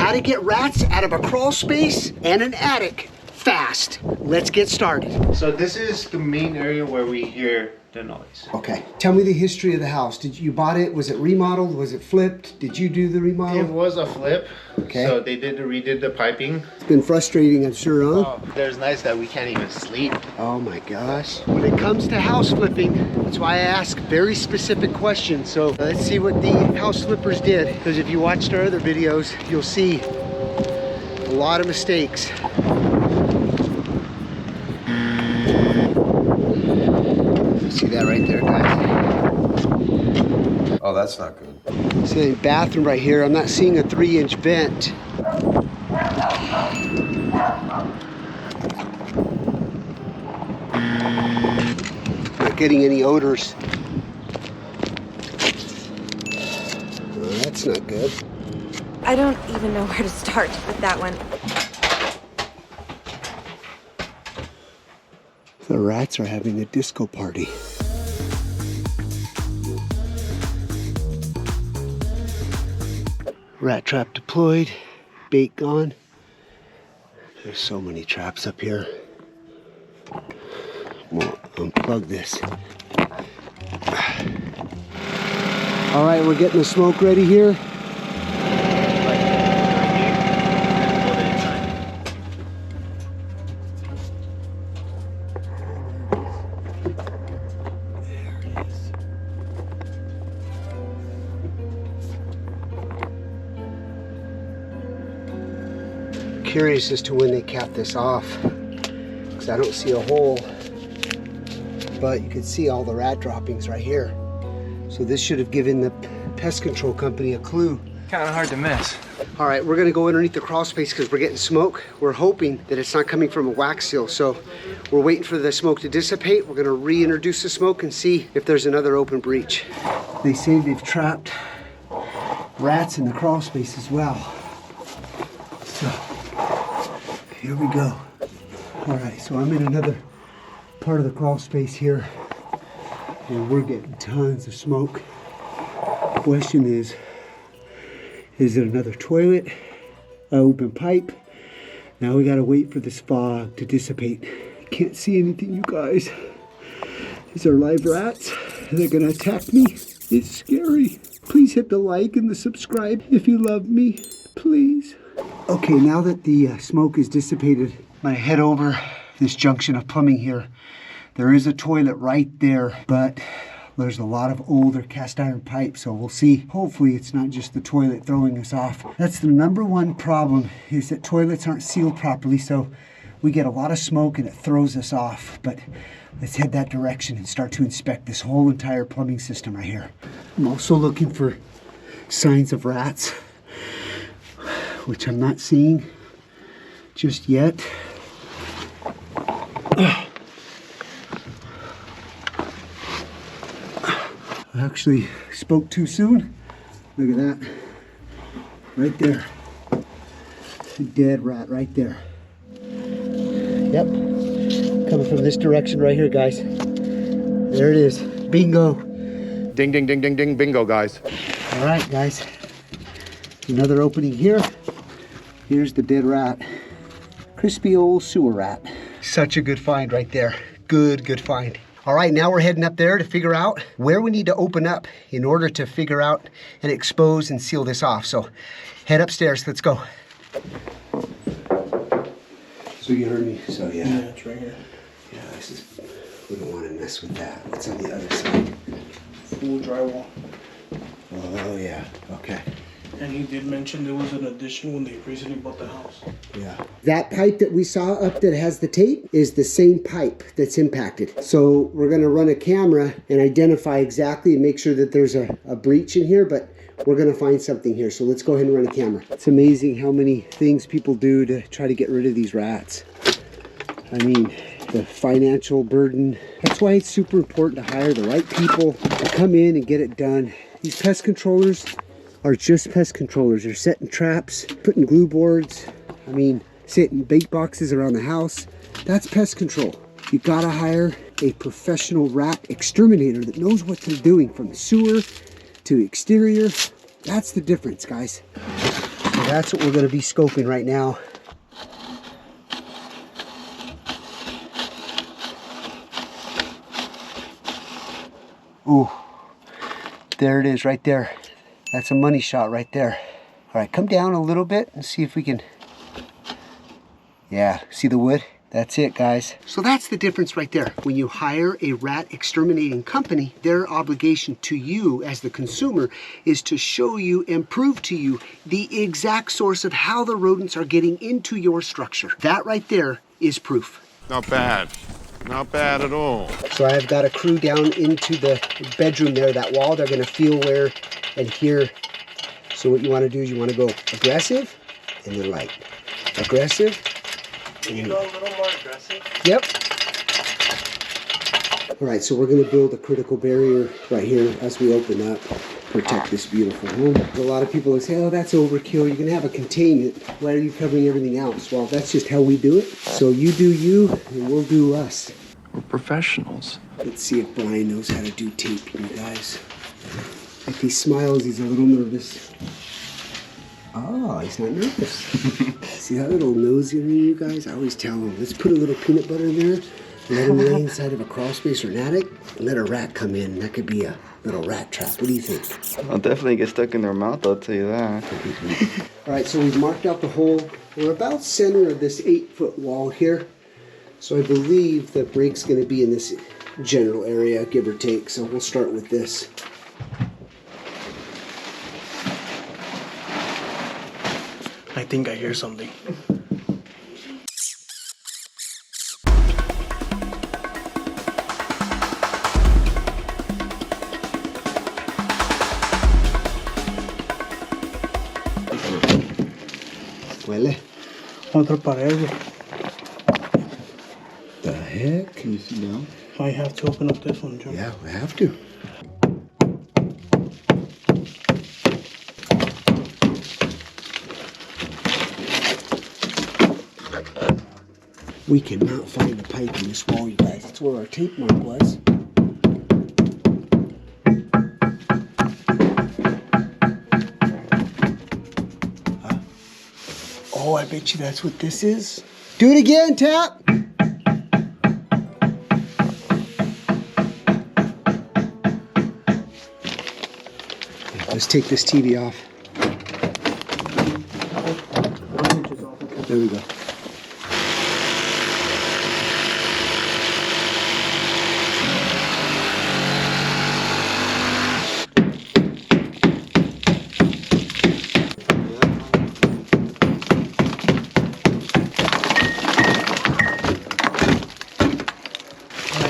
how to get rats out of a crawl space and an attic fast. Let's get started. So this is the main area where we hear the noise. Okay, tell me the history of the house. Did you bought it? Was it remodeled? Was it flipped? Did you do the remodel? It was a flip. Okay. So they redid the piping. It's been frustrating, I'm sure, huh? Oh, there's nights that we can't even sleep. Oh my gosh. When it comes to house flipping, that's why I ask very specific questions. So let's see what the house flippers did. Because if you watched our other videos, you'll see a lot of mistakes. See that right there, guys? Oh, that's not good. See the bathroom right here. I'm not seeing a 3-inch vent. Not getting any odors. Oh, that's not good. I don't even know where to start with that one. The rats are having a disco party. Rat trap deployed, bait gone. There's so many traps up here. We'll unplug this. All right, we're getting the smoke ready here. Curious as to when they cap this off, because I don't see a hole, but you can see all the rat droppings right here. So this should have given the pest control company a clue. Kind of hard to miss. All right, we're gonna go underneath the crawl space because we're getting smoke. We're hoping that it's not coming from a wax seal, so we're waiting for the smoke to dissipate. We're gonna reintroduce the smoke and see if there's another open breach. They say they've trapped rats in the crawl space as well. So here we go. All right, so I'm in another part of the crawl space here, and we're getting tons of smoke. The question is it another toilet, an open pipe? Now we gotta wait for this fog to dissipate. Can't see anything, you guys. These are live rats. They're gonna attack me. It's scary. Please hit the like and the subscribe if you love me, please. Okay, now that the smoke is dissipated, I'm gonna head over this junction of plumbing here. There is a toilet right there, but there's a lot of older cast iron pipe, so we'll see. Hopefully it's not just the toilet throwing us off. That's the #1 problem, is that toilets aren't sealed properly, so we get a lot of smoke and it throws us off. But let's head that direction and start to inspect this whole entire plumbing system right here. I'm also looking for signs of rats, which I'm not seeing just yet. I actually spoke too soon. Look at that. Right there. A dead rat right there. Yep. Coming from this direction right here, guys. There it is. Bingo. Ding, ding, ding, ding, ding, bingo, guys. All right, guys. Another opening here. Here's the dead rat. Crispy old sewer rat. Such a good find right there. Good find. All right, now we're heading up there to figure out where we need to open up in order to figure out and expose and seal this off. So head upstairs, let's go. So you heard me, so yeah. Yeah, it's right here. Yeah, this is, we don't want to mess with that. What's on the other side? Full drywall. Oh yeah, okay. And he did mention there was an addition when they recently bought the house. Yeah. That pipe that we saw up that has the tape is the same pipe that's impacted. So we're gonna run a camera and identify exactly and make sure that there's a breach in here, but we're gonna find something here. So let's go ahead and run a camera. It's amazing how many things people do to try to get rid of these rats. I mean, the financial burden. That's why it's super important to hire the right people to come in and get it done. These pest controllers are just pest controllers. They're setting traps, putting glue boards, I mean, setting bait boxes around the house. That's pest control. You gotta hire a professional rat exterminator that knows what they're doing, from the sewer to exterior. That's the difference, guys. So that's what we're going to be scoping right now. Ooh, there it is right there. That's a money shot right there. All right, come down a little bit and see if we can, yeah, see the wood? That's it, guys. So that's the difference right there. When you hire a rat exterminating company, their obligation to you as the consumer is to show you and prove to you the exact source of how the rodents are getting into your structure. That right there is proof. Not bad. Not bad at all. So I've got a crew down into the bedroom there, that wall. They're gonna feel where and hear. So what you wanna do is you wanna go aggressive and then light. Aggressive. Can you go a little more aggressive? Yep. All right, so we're gonna build a critical barrier right here as we open up, protect this beautiful home. A lot of people will say, oh, that's overkill. You're gonna have a containment. Why are you covering everything else? Well, that's just how we do it. So you do you, and we'll do us. We're professionals. Let's see if Brian knows how to do taping, you guys. If he smiles, he's a little nervous. Oh, he's not nervous. See that little nose earring, you guys? I always tell him, let's put a little peanut butter in there, let him lay inside of a crawl space or an attic, and let a rat come in. That could be a little rat trap. What do you think? I'll definitely get stuck in their mouth, I'll tell you that. All right, so we've marked out the hole. We're about center of this 8-foot wall here. So I believe the break's gonna be in this general area, give or take. So we'll start with this. I think I hear something. Huele. Otra pared. The heck? Can you see down? I have to open up this one, John. Yeah, we have to. We cannot find the pipe in this wall, you guys. That's where our tape mark was. Oh, I bet you that's what this is. Do it again, Tap. Let's take this TV off. There we go.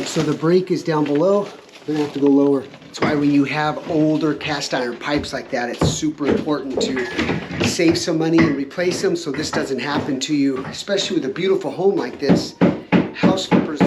So the break is down below. We're gonna have to go lower. That's why when you have older cast iron pipes like that, it's super important to save some money and replace them so this doesn't happen to you, especially with a beautiful home like this. House flippers,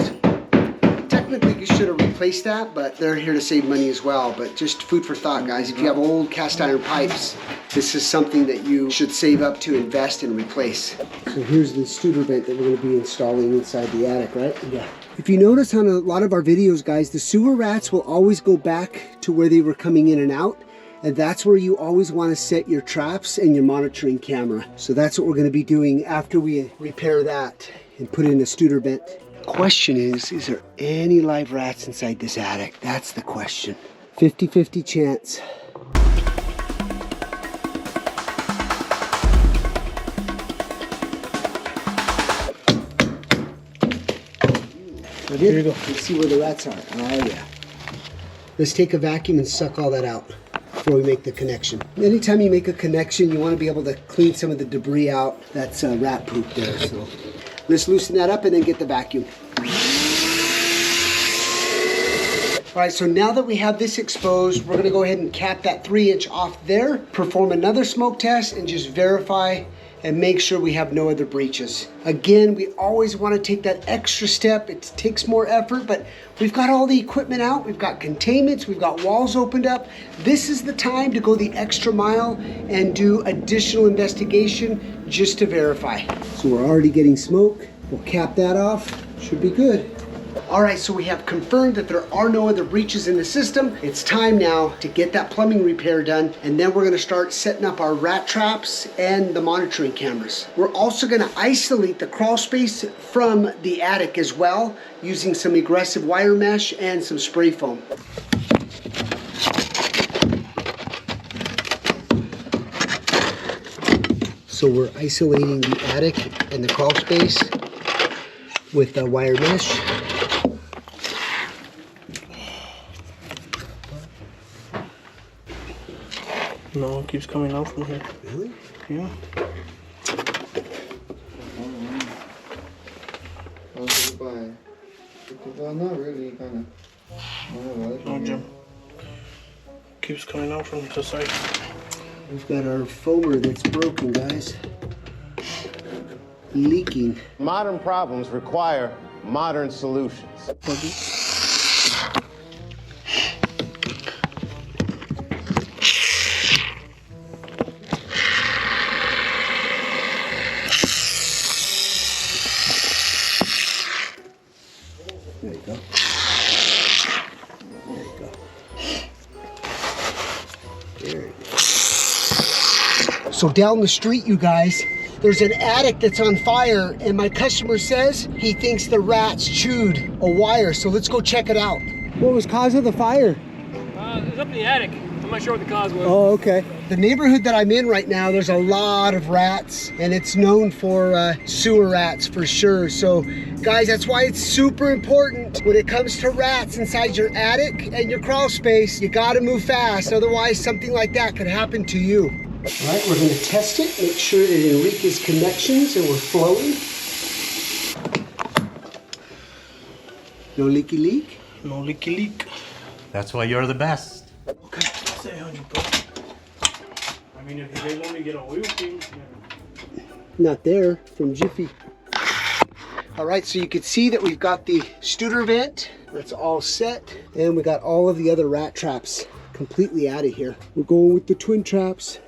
technically you should have replaced that, but they're here to save money as well. But just food for thought, guys. If you have old cast iron pipes, this is something that you should save up to invest and replace. So here's the Studer vent that we're gonna be installing inside the attic, right? Yeah. If you notice on a lot of our videos, guys, the sewer rats will always go back to where they were coming in and out. And that's where you always want to set your traps and your monitoring camera. So that's what we're going to be doing after we repair that and put in a Studer vent. Question is there any live rats inside this attic? That's the question. 50-50 chance. Here you go. Let's see where the rats are. Oh yeah. Let's take a vacuum and suck all that out before we make the connection. Anytime you make a connection, you want to be able to clean some of the debris out. That's rat poop there. So let's loosen that up and then get the vacuum. All right, so now that we have this exposed, we're gonna go ahead and cap that 3-inch off there, perform another smoke test, and just verify and make sure we have no other breaches. Again, we always want to take that extra step. It takes more effort, but we've got all the equipment out. We've got containments, we've got walls opened up. This is the time to go the extra mile and do additional investigation just to verify. So we're already getting smoke. We'll cap that off. Should be good. All right, so we have confirmed that there are no other breaches in the system. It's time now to get that plumbing repair done, and then we're gonna start setting up our rat traps and the monitoring cameras. We're also gonna isolate the crawl space from the attic as well, using some aggressive wire mesh and some spray foam. So we're isolating the attic and the crawl space with the wire mesh. No, it keeps coming out from here. Really? Yeah. Not really, kind of. No, Jim. Keeps coming out from the side. We've got our foamer that's broken, guys. Leaking. Modern problems require modern solutions. There you go. There you go. There you go. So down the street, you guys, there's an attic that's on fire, and my customer says he thinks the rats chewed a wire, so let's go check it out. What was cause of the fire? It was up in the attic. I'm not sure what the cause was. Oh, okay. The neighborhood that I'm in right now, there's a lot of rats, and it's known for sewer rats for sure. So guys, that's why it's super important when it comes to rats inside your attic and your crawl space, you gotta move fast. Otherwise, something like that could happen to you. All right, we're gonna test it, make sure that Enrique's connections and we're flowing. No leaky leak? No leaky leak. That's why you're the best. Okay. Say 100%. I mean, if you guys want to get away with things, Not there from Jiffy. All right, so you can see that we've got the Studer vent. That's all set. And we got all of the other rat traps completely out of here. We're going with the twin traps.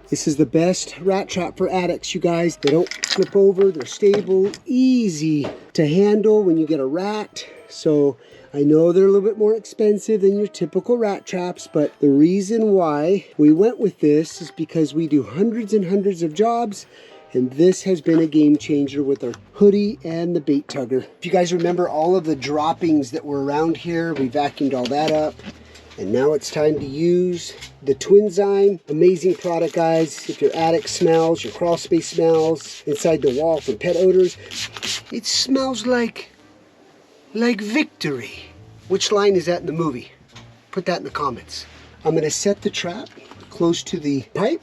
This is the best rat trap for attics, you guys. They don't flip over, they're stable, easy to handle when you get a rat. So I know they're a little bit more expensive than your typical rat traps, but the reason why we went with this is because we do hundreds and hundreds of jobs, and this has been a game changer with our hoodie and the bait tugger. If you guys remember all of the droppings that were around here, we vacuumed all that up. And now it's time to use the Twinzy. Amazing product, guys. If your attic smells, your crawl space smells, inside the wall from pet odors, it smells like victory. Which line is that in the movie? Put that in the comments. I'm gonna set the trap close to the pipe.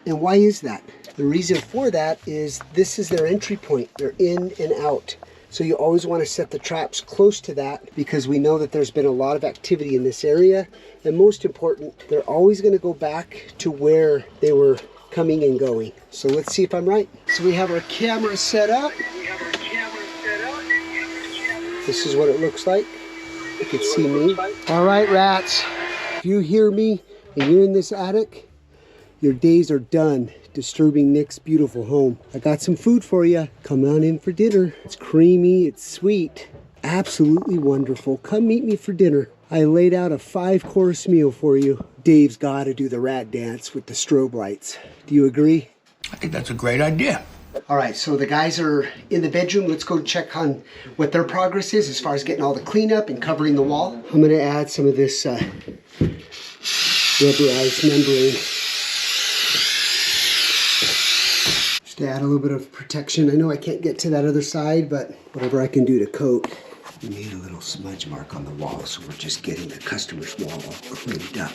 And why is that? The reason for that is this is their entry point. They're in and out. So you always want to set the traps close to that because we know that there's been a lot of activity in this area. And most important, they're always going to go back to where they were coming and going. So let's see if I'm right. So we have our camera set up. This is what it looks like. You can see me. All right, rats. If you hear me and you're in this attic, your days are done disturbing Nick's beautiful home. I got some food for you. Come on in for dinner. It's creamy, it's sweet, absolutely wonderful. Come meet me for dinner. I laid out a 5-course meal for you. Dave's got to do the rat dance with the strobe lights. Do you agree? I think that's a great idea. All right, so the guys are in the bedroom. Let's go check on what their progress is as far as getting all the cleanup and covering the wall. I'm going to add some of this rubberized membrane. To add a little bit of protection. I know I can't get to that other side, but whatever I can do to coat. We made a little smudge mark on the wall, so we're just getting the customer's wall all cleaned up.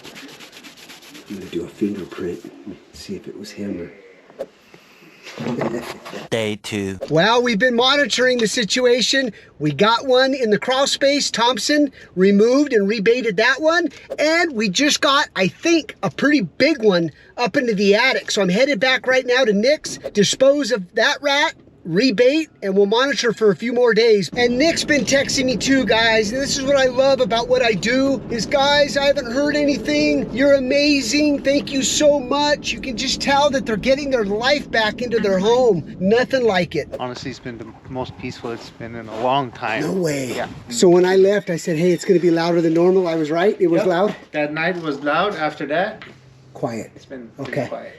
I'm gonna do a fingerprint and see if it was him or... Day 2. Well, we've been monitoring the situation. We got one in the crawl space. Thompson removed and rebaited that one. And we just got, I think, a pretty big one up into the attic. So I'm headed back right now to Nick's, dispose of that rat, rebait and we'll monitor for a few more days. And Nick's been texting me too, guys. And this is what I love about what I do is, guys, I haven't heard anything. You're amazing. Thank you so much. You can just tell that they're getting their life back into their home. Nothing like it. Honestly, it's been the most peaceful it's been in a long time. No way. Yeah. So when I left, I said, hey, it's going to be louder than normal. I was right. It was Yep. loud. That night was loud. After that, Quiet. it's been Okay. pretty quiet.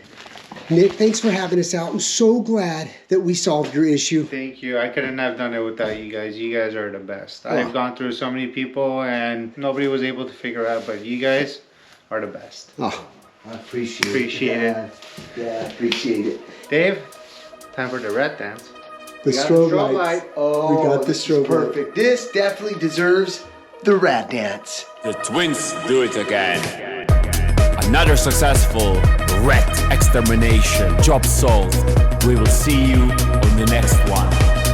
Nick, thanks for having us out. I'm so glad that we solved your issue. Thank you. I couldn't have done it without you guys. You guys are the best. Oh. I've gone through so many people and nobody was able to figure out, but you guys are the best. Oh, I appreciate Appreciate Yeah, appreciate it. Dave, time for the red dance. The got strobe, the strobe lights. light. Oh, we got the this is strobe light. perfect. This definitely deserves the rat dance. The twins do it again. Another successful rat extermination. Job solved. We will see you on the next one.